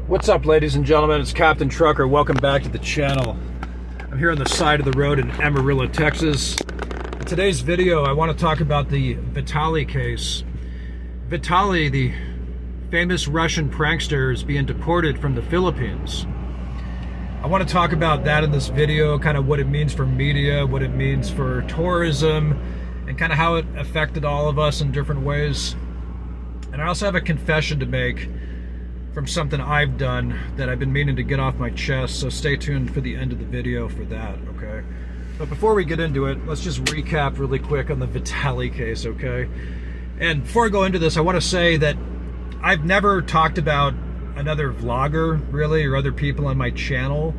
What's up, ladies and gentlemen? It's Captain Trucker. Welcome back to the channel. I'm here on the side of the road in Amarillo, Texas. In today's video, I want to talk about the Vitali case. Vitali, the famous Russian prankster, is being deported from the Philippines. I want to talk about that in this video, kind of what it means for media, what it means for tourism, and kind of how it affected all of us in different ways. And I also have a confession to make from something I've done that I've been meaning to get off my chest, so stay tuned for the end of the video for that, okay? But before we get into it, let's just recap really quick on the Vitali case, okay? And before I go into this, I want to say that I've never talked about another vlogger, really, or other people on my channel.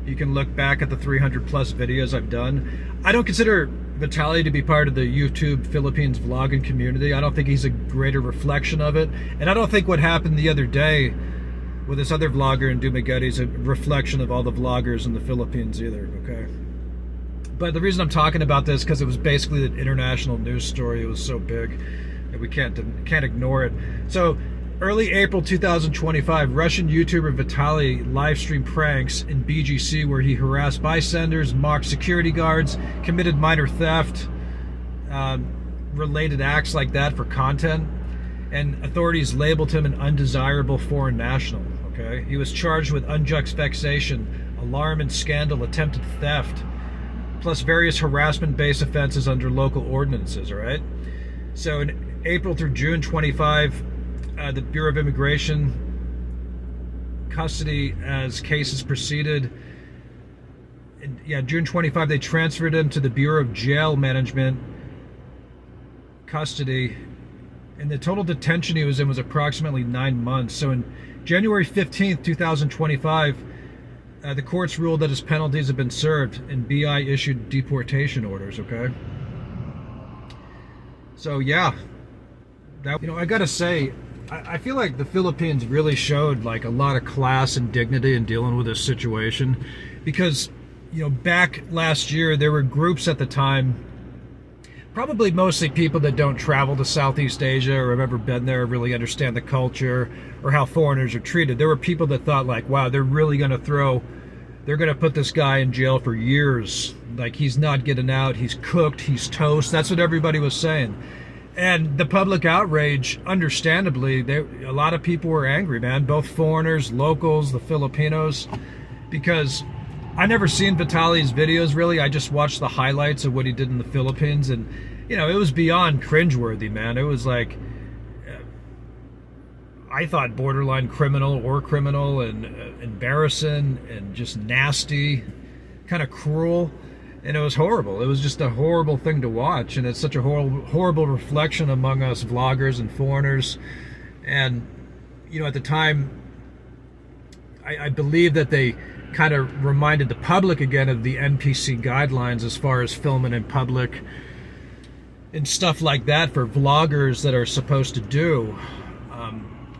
You can look back at the 300 plus videos I've done. I don't consider Vitali to be part of the YouTube Philippines vlogging community. I don't think he's a greater reflection of it. And I don't think what happened the other day with this other vlogger in Dumaguete is a reflection of all the vloggers in the Philippines either, okay? But the reason I'm talking about this because it was basically an international news story. It was so big that we can't ignore it. So early April 2025, Russian YouTuber Vitali live streamed pranks in BGC where he harassed bystanders, mocked security guards, committed minor theft, related acts like that for content, and authorities labeled him an undesirable foreign national, okay? He was charged with unjust vexation, alarm and scandal, attempted theft, plus various harassment-based offenses under local ordinances, all right? So in April through June 25, the Bureau of Immigration custody as cases proceeded. June 25, they transferred him to the Bureau of Jail Management custody. And the total detention he was in was approximately 9 months. So in January 15th, 2025, the courts ruled that his penalties have been served and BI issued deportation orders, okay? So yeah, that, I gotta say, I feel like the Philippines really showed like a lot of class and dignity in dealing with this situation, because back last year there were groups at the time, probably mostly people that don't travel to Southeast Asia or have ever been there, really understand the culture or how foreigners are treated. There were people that thought like, wow, they're gonna put this guy in jail for years, like he's not getting out, he's cooked, he's toast. That's what everybody was saying. And the public outrage, understandably, a lot of people were angry, man. Both foreigners, locals, the Filipinos, because I never seen Vitali's videos, really. I just watched the highlights of what he did in the Philippines, and, it was beyond cringeworthy, man. It was like, I thought borderline criminal and embarrassing and just nasty, kind of cruel. And it was horrible. It was just a horrible thing to watch, and it's such a horrible reflection among us vloggers and foreigners. And at the time, I believe that they kind of reminded the public again of the NPC guidelines as far as filming in public and stuff like that for vloggers that are supposed to do.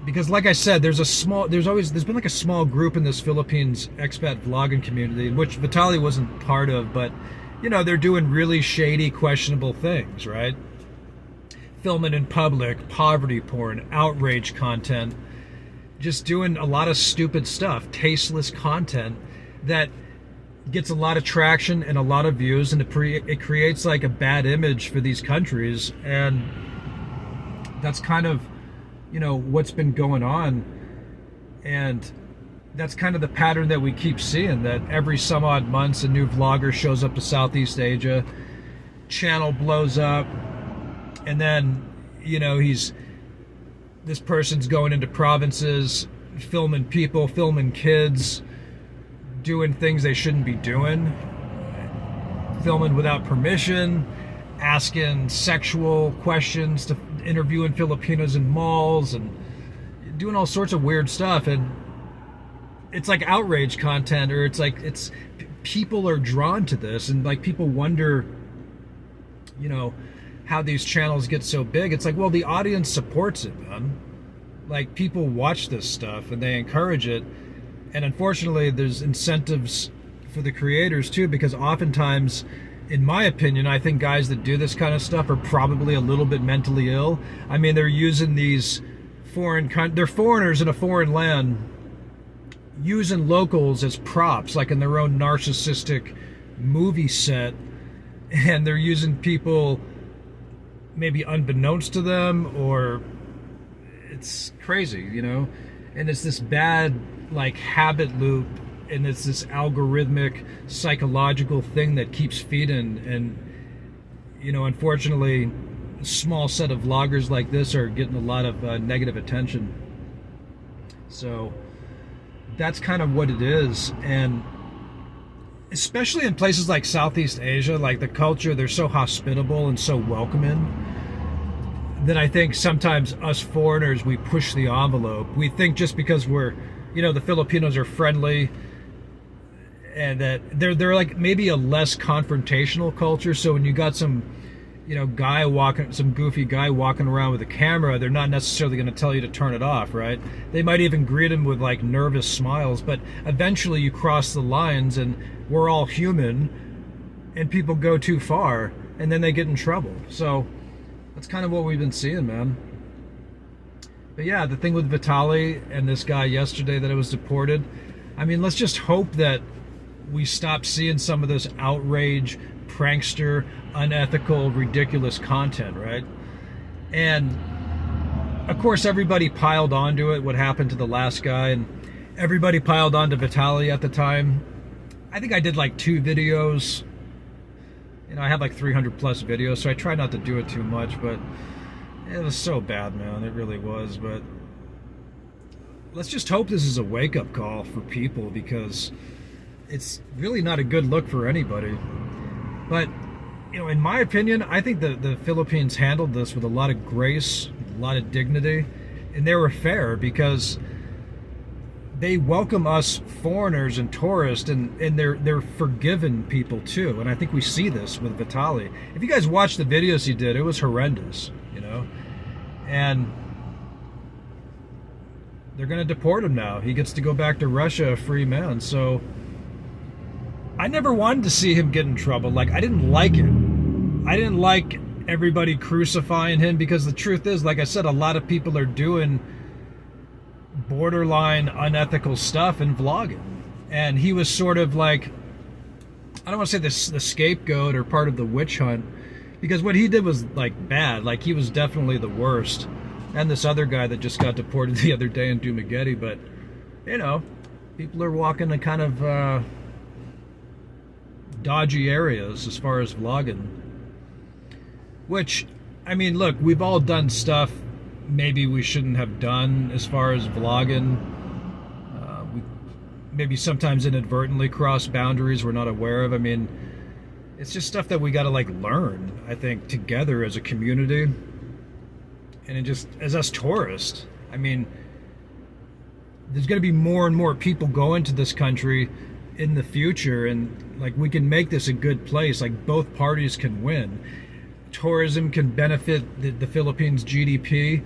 Because like I said, there's been like a small group in this Philippines expat vlogging community, in which Vitali wasn't part of, but they're doing really shady, questionable things, right? Filming in public, poverty porn, outrage content, just doing a lot of stupid stuff, tasteless content that gets a lot of traction and a lot of views, and it creates like a bad image for these countries. And that's kind of what's been going on, and that's kind of the pattern that we keep seeing, that every some odd months a new vlogger shows up to Southeast Asia, channel blows up, and then this person's going into provinces, filming people, filming kids, doing things they shouldn't be doing, filming without permission, asking sexual questions, to interviewing Filipinos in malls, and doing all sorts of weird stuff. And it's like outrage content, or it's people are drawn to this, and like people wonder how these channels get so big. It's like, well, the audience supports it, man. Like, people watch this stuff and they encourage it, and unfortunately there's incentives for the creators too, because oftentimes, in my opinion, I think guys that do this kind of stuff are probably a little bit mentally ill. I mean, they're using these they're foreigners in a foreign land, using locals as props, like in their own narcissistic movie set, and they're using people maybe unbeknownst to them, or it's crazy, you know? And it's this bad, like, habit loop, and it's this algorithmic psychological thing that keeps feeding. And, you know, unfortunately, a small set of vloggers like this are getting a lot of negative attention. So that's kind of what it is. And especially in places like Southeast Asia, like the culture, they're so hospitable and so welcoming that I think sometimes us foreigners, we push the envelope. We think just because we're, you know, the Filipinos are friendly, and that they're like maybe a less confrontational culture. So when you got some, you know, some goofy guy walking around with a camera, they're not necessarily going to tell you to turn it off, right? They might even greet him with like nervous smiles, but eventually you cross the lines, and we're all human, and people go too far, and then they get in trouble. So that's kind of what we've been seeing, man. But yeah, the thing with Vitali and this guy yesterday that was deported, I mean, let's just hope that we stop seeing some of this outrage, prankster, unethical, ridiculous content, right? And of course, everybody piled onto it, what happened to the last guy, and everybody piled onto Vitali at the time. I think I did like 2 videos. You know, I have like 300 plus videos, so I try not to do it too much, but it was so bad, man. It really was. But let's just hope this is a wake-up call for people, because it's really not a good look for anybody. But, you know, in my opinion, I think the Philippines handled this with a lot of grace, a lot of dignity, and they were fair, because they welcome us foreigners and tourists, and they're forgiving people too. And I think we see this with Vitali. If you guys watched the videos he did, it was horrendous, you know. And they're going to deport him now. He gets to go back to Russia a free man. So I never wanted to see him get in trouble. Like, I didn't like it. I didn't like everybody crucifying him, because the truth is, like I said, a lot of people are doing borderline unethical stuff and vlogging, and he was sort of like, I don't want to say the scapegoat or part of the witch hunt, because what he did was like bad. Like, he was definitely the worst, and this other guy that just got deported the other day in Dumaguete. But you know, people are walking in kind of dodgy areas as far as vlogging, which, I mean, look, we've all done stuff maybe we shouldn't have done as far as vlogging. We maybe sometimes inadvertently cross boundaries we're not aware of. I mean, it's just stuff that we got to like learn, I think, together as a community, and just as us tourists. I mean, there's going to be more and more people going to this country in the future, and like, we can make this a good place. Like, both parties can win. Tourism can benefit the Philippines' GDP.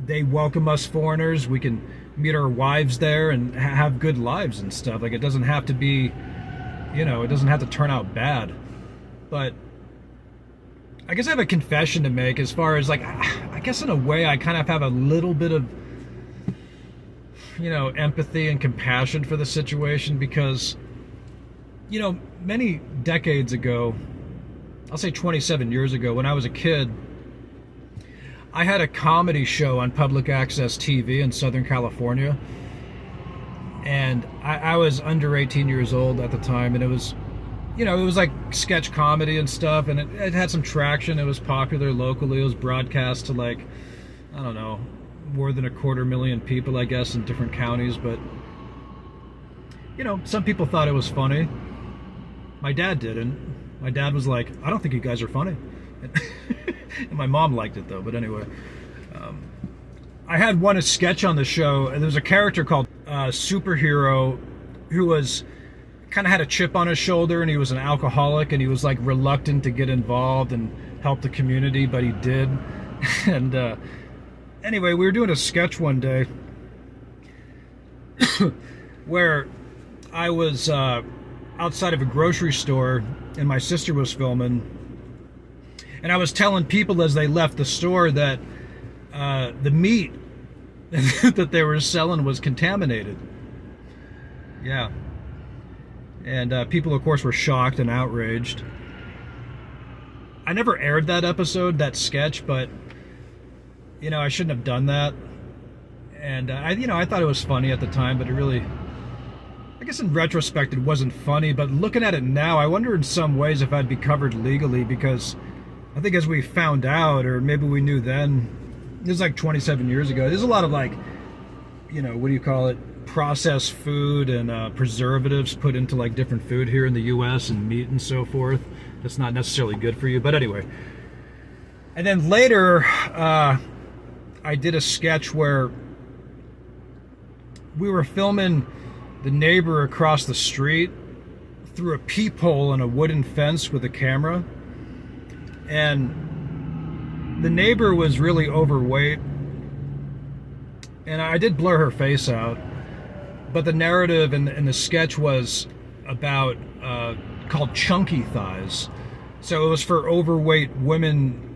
They welcome us foreigners. We can meet our wives there and have good lives and stuff. Like, it doesn't have to be, you know, it doesn't have to turn out bad. But I guess I have a confession to make, as far as like, I guess in a way I kind of have a little bit of, you know, empathy and compassion for the situation, because, you know, many decades ago, I'll say 27 years ago, when I was a kid, I had a comedy show on public access TV in Southern California. And I was under 18 years old at the time, and it was, you know, it was like sketch comedy and stuff, and it had some traction. It was popular locally. It was broadcast to, like, I don't know, more than 250,000 people, I guess, in different counties. But, you know, some people thought it was funny. My dad didn't. My dad was like, I don't think you guys are funny. And my mom liked it, though. But anyway, I had one a sketch on the show, and there was a character called Superhero, who was kind of had a chip on his shoulder, and he was an alcoholic, and he was like reluctant to get involved and help the community, but he did. And anyway, we were doing a sketch one day where I was outside of a grocery store, and my sister was filming, and I was telling people as they left the store that the meat that they were selling was contaminated. Yeah. And people, of course, were shocked and outraged. I never aired that episode, that sketch, but, you know, I shouldn't have done that. And, I thought it was funny at the time, but it really, I guess in retrospect, it wasn't funny. But looking at it now, I wonder in some ways if I'd be covered legally, because I think as we found out, or maybe we knew then, this was like 27 years ago, there's a lot of like, what do you call it? Processed food and preservatives put into like different food here in the US and meat and so forth. That's not necessarily good for you, but anyway. And then later, I did a sketch where we were filming the neighbor across the street through a peephole in a wooden fence with a camera. And the neighbor was really overweight. And I did blur her face out. But the narrative in the sketch was about, called chunky thighs. So it was for overweight women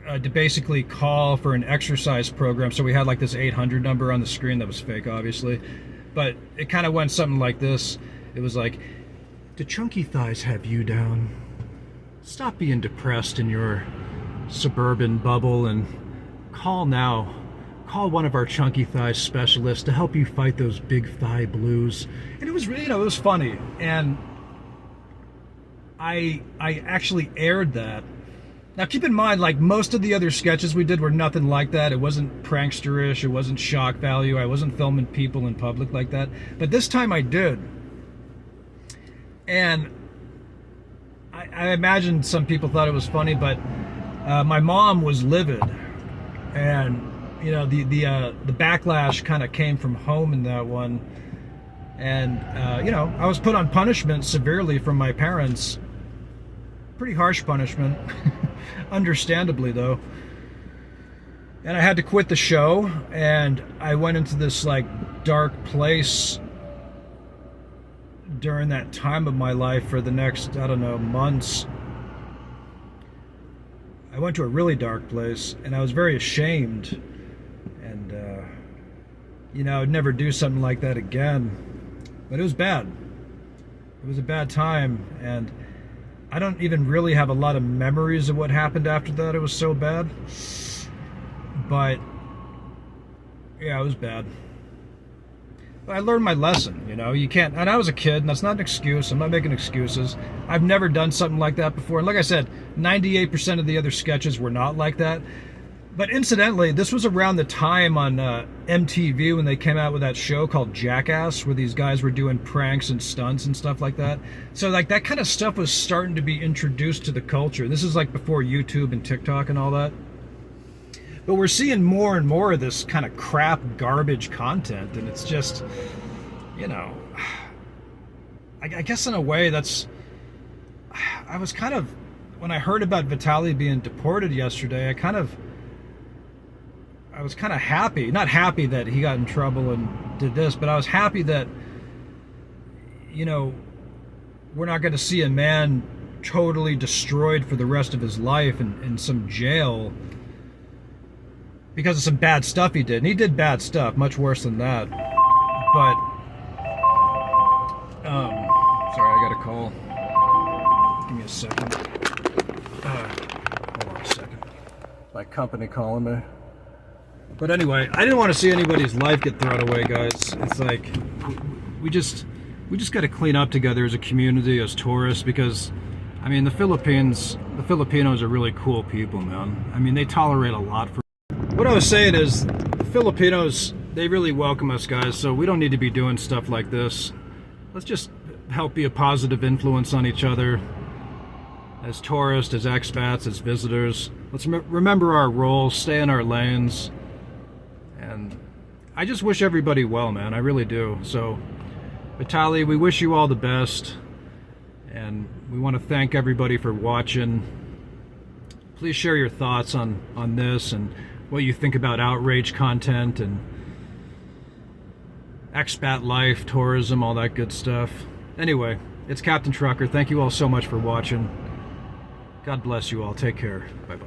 to basically call for an exercise program. So we had like this 800 number on the screen that was fake, obviously. But it kind of went something like this. It was like, do chunky thighs have you down? Stop being depressed in your suburban bubble and call now. Call one of our chunky thigh specialists to help you fight those big thigh blues. And it was really, it was funny. And I actually aired that. Now keep in mind, like most of the other sketches we did were nothing like that. It wasn't prankster-ish, it wasn't shock value, I wasn't filming people in public like that. But this time I did. And I imagine some people thought it was funny, but my mom was livid. And the backlash kind of came from home in that one. And, I was put on punishment severely from my parents. Pretty harsh punishment, understandably though. And I had to quit the show, and I went into this like dark place during that time of my life for the next, I don't know, months. I went to a really dark place, and I was very ashamed. And, I'd never do something like that again. But it was bad. It was a bad time, and I don't even really have a lot of memories of what happened after that. It was so bad. But, yeah, it was bad. But I learned my lesson, You can't, and I was a kid, and that's not an excuse. I'm not making excuses. I've never done something like that before. And like I said, 98% of the other sketches were not like that. But incidentally, this was around the time on MTV when they came out with that show called Jackass, where these guys were doing pranks and stunts and stuff like that. So like that kind of stuff was starting to be introduced to the culture. This is like before YouTube and TikTok and all that. But we're seeing more and more of this kind of crap, garbage content, and it's just, I guess in a way I was kind of, when I heard about Vitali being deported yesterday, I was kind of happy. Not happy that he got in trouble and did this, but I was happy that, we're not going to see a man totally destroyed for the rest of his life in some jail because of some bad stuff he did. And he did bad stuff, much worse than that. But, sorry, I got a call. Give me a second. Hold on a second. My company calling me. But anyway, I didn't want to see anybody's life get thrown away, guys. It's like, we just got to clean up together as a community, as tourists, because, the Filipinos are really cool people, man. They tolerate a lot. What I was saying is, the Filipinos, they really welcome us, guys, so we don't need to be doing stuff like this. Let's just help be a positive influence on each other, as tourists, as expats, as visitors. Let's remember our roles, stay in our lanes. And I just wish everybody well, man. I really do. So, Vitali, we wish you all the best. And we want to thank everybody for watching. Please share your thoughts on this and what you think about outrage content and expat life, tourism, all that good stuff. Anyway, it's Captain Trucker. Thank you all so much for watching. God bless you all. Take care. Bye-bye.